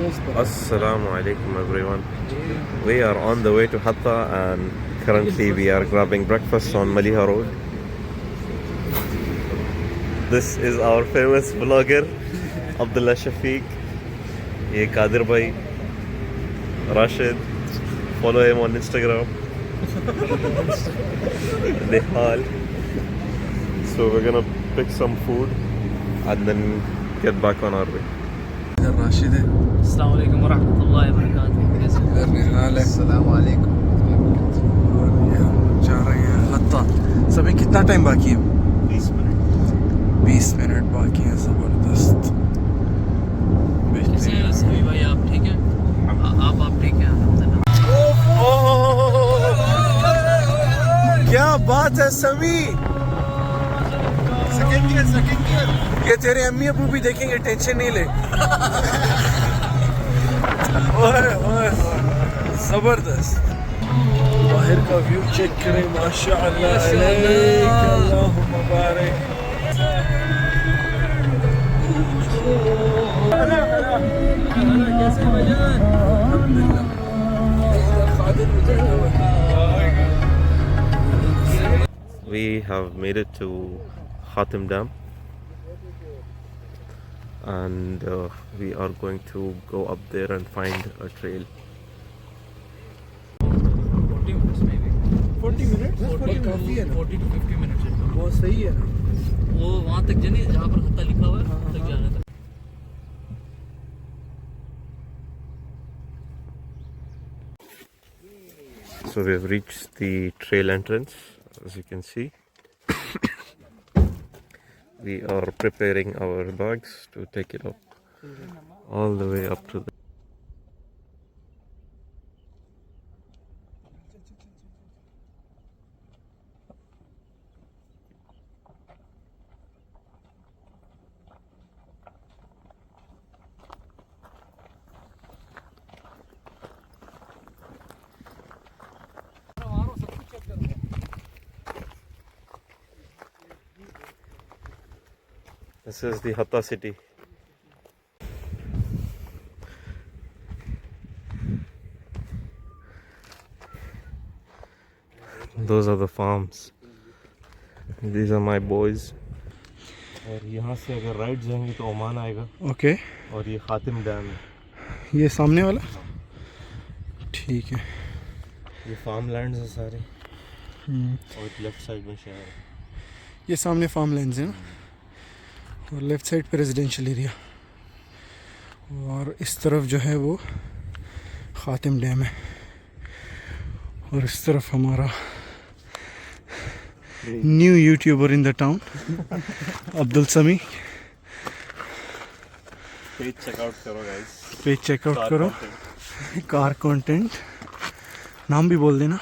Assalamu alaikum everyone. We are on the way to Hatta and currently we are grabbing breakfast on Maliha Road. This is our famous vlogger Abdullah Shafiq. Ye Kadir Bhai, Rashid. Follow him on Instagram. Nihal. So we're gonna pick some food and then get back on our way. Rashid है. अस्सलाम वालेकुम वरहमतुल्लाहि वबरकातुहू. इधर निहाल है. अस्सलाम वालेकुम. और ये हम जा रहे हैं हत्ता. सभी कितना टाइम बाकी है? 20 मिनट. 20 मिनट बाकी है. ज़बरदस्त. कैसे हैं सभी भाई, आप ठीक हैं? आप ठीक हैं? क्या बात है समी. Second gear. ये तेरे अम्मी अबू भी देखेंगे, टेंशन नहीं ले. ओए ओए जबरदस्त. बाहर का व्यू चेक करें. माशाअल्लाह अलैक, अल्लाहुम्मा बारिक. कैसे भाईजान? We have made it to Khatim Dam and we are going to go up there and find a trail. 40 minutes maybe. 40 minutes? 40 काफी है ना. 40 to 50 minutes है. बहुत सही है ना. वो वहाँ तक जाने, जहाँ पर हत्ता लिखा हुआ है वहाँ तक जाने तक. So we have reached the trail entrance, as you can see. We are preparing our bags to take it up all the way up to the This is the Hatta city. Those are the farms. These are my boys. और यहाँ से अगर right जाएंगे तो Oman आएगा. Okay. और ये खातिम dam है. ये सामने वाला. ठीक है. ये फार्म लैंड्स हैं सारे. और लेफ्ट साइड में शहर है. ये सामने फार्म लैंड्स हैं और लेफ्ट साइड पे रेजिडेंशियल एरिया. और इस तरफ जो है वो खातिम डैम है. और इस तरफ हमारा new YouTuber in the town Abdul समी. पेज चेकआउट करो गाइस. पेज चेकआउट करो. Car content. नाम भी बोल देना.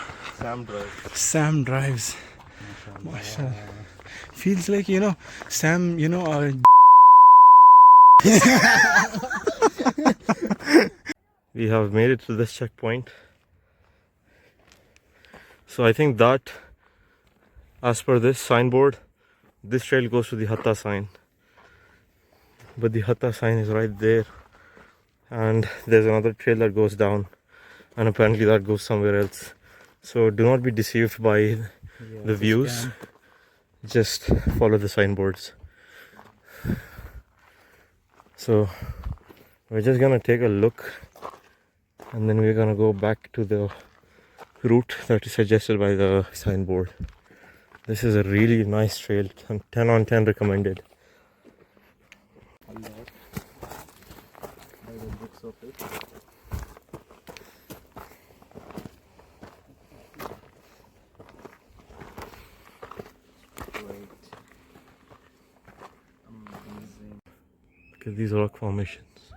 Sam drives. माशाल्लाह. Feels like, you know, Sam, you know, We have made it to this checkpoint. So I think that, as per this signboard, this trail goes to the Hatta sign. But the Hatta sign is right there. And there's another trail that goes down. And apparently that goes somewhere else. So do not be deceived by the views. Just follow the signboards. So we're just gonna take a look and then we're gonna go back to the route that is suggested by the signboard. This is a really nice trail. 10 on 10 recommended. Look at these rock formations.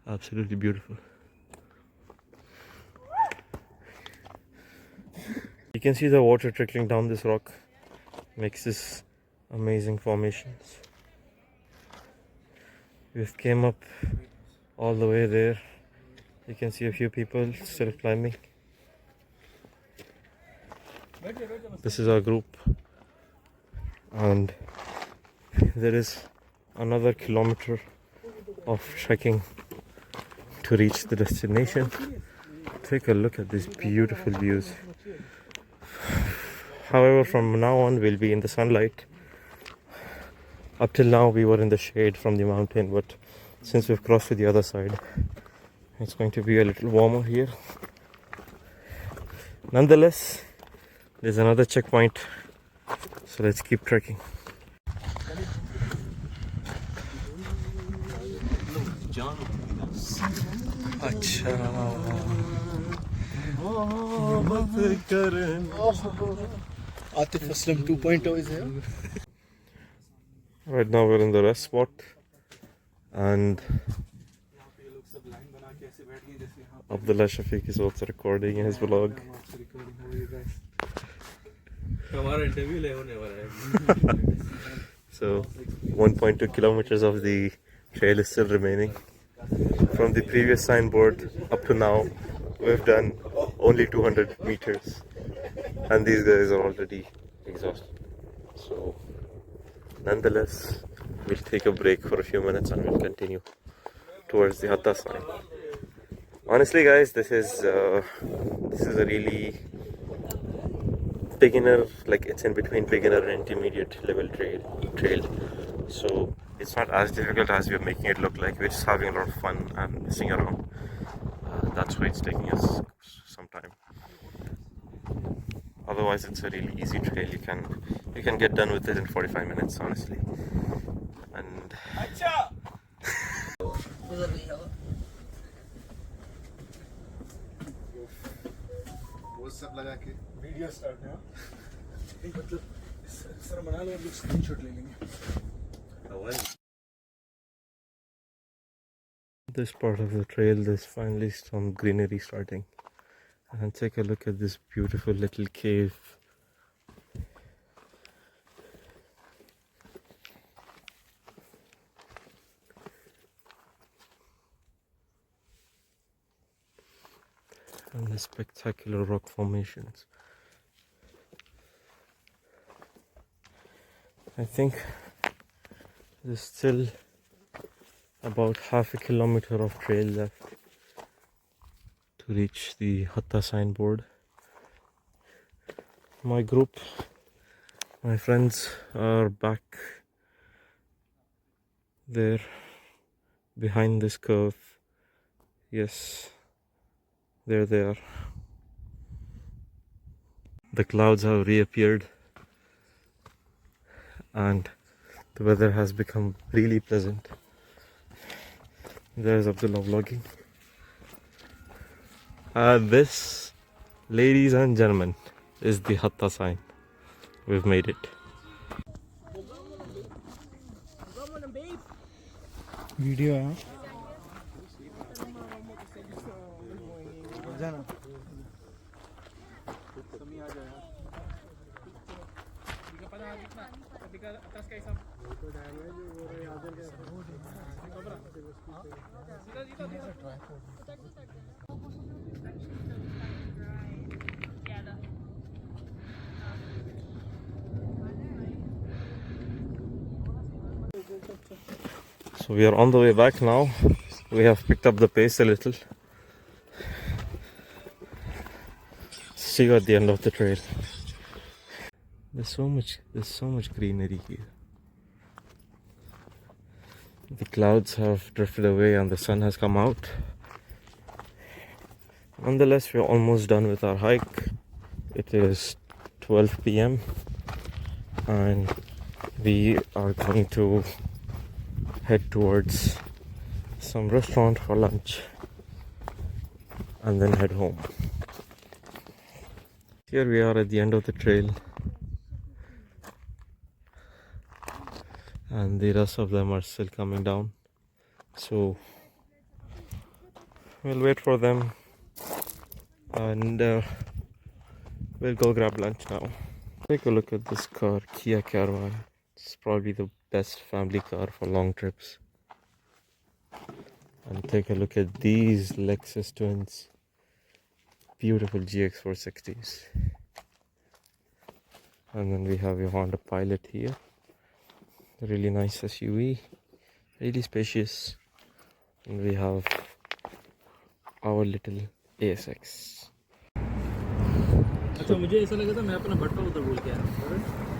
Absolutely beautiful. You can see the water trickling down this rock. Makes this amazing formations. We've came up all the way there. You can see a few people still climbing. This is our group. And there is another kilometer of trekking to reach the destination. Take a look at these beautiful views. However, from now on we'll be in the sunlight. Up till now we were in the shade from the mountain, but since we've crossed to the other side, it's going to be a little warmer here. Nonetheless, there's another checkpoint, so let's keep trekking. Atif Aslam 2.0 is here. Right now we're in the rest spot, and Abdullah Shafiq is also recording his vlog. So 1.2 kilometers of the trail is still remaining. From the previous signboard up to now, we've done only 200 meters, and these guys are already exhausted. So nonetheless, we'll take a break for a few minutes and we'll continue towards the HATTA sign. Honestly guys, this is a really beginner, like it's in between beginner and intermediate level trail. So it's not as difficult as we're making it look like. We're just having a lot of fun and messing around. That's why it's taking us some time. Otherwise it's a really easy trail. You can get done with it in 45 minutes, honestly. And वो सब लगा के video start है नहीं मतलब sir बना लो, हम लोग स्क्रीनशॉट ले लेंगे. this part of the trail, there's finally some greenery starting. And take a look at this beautiful little cave. And the spectacular rock formations. I think there's still about half a kilometer of trail left to reach the HATTA signboard. My group, my friends are back there behind this curve. Yes, they're there. The clouds have reappeared and the weather has become really pleasant. There's Abdullah vlogging. This, ladies and gentlemen, is the HATTA sign. We've made it. Video है So we are on the way back now. We have picked up the pace a little. See you at the end of the trail. There's so much greenery here. The clouds have drifted away and the sun has come out. Nonetheless, we're almost done with our hike. It is 12 p.m. and we are going to head towards some restaurant for lunch and then head home. Here we are at the end of the trail, and the rest of them are still coming down, so we'll wait for them and we'll go grab lunch now. Take a look at this car, Kia Caravan. It's probably the best family car for long trips. And take a look at these Lexus twins, beautiful GX460s. And then we have a Honda Pilot here, a really nice SUV, really spacious. And we have our little ASX. अच्छा मुझे ऐसा लगा था मैं अपना भट्टा उधर बोल के आया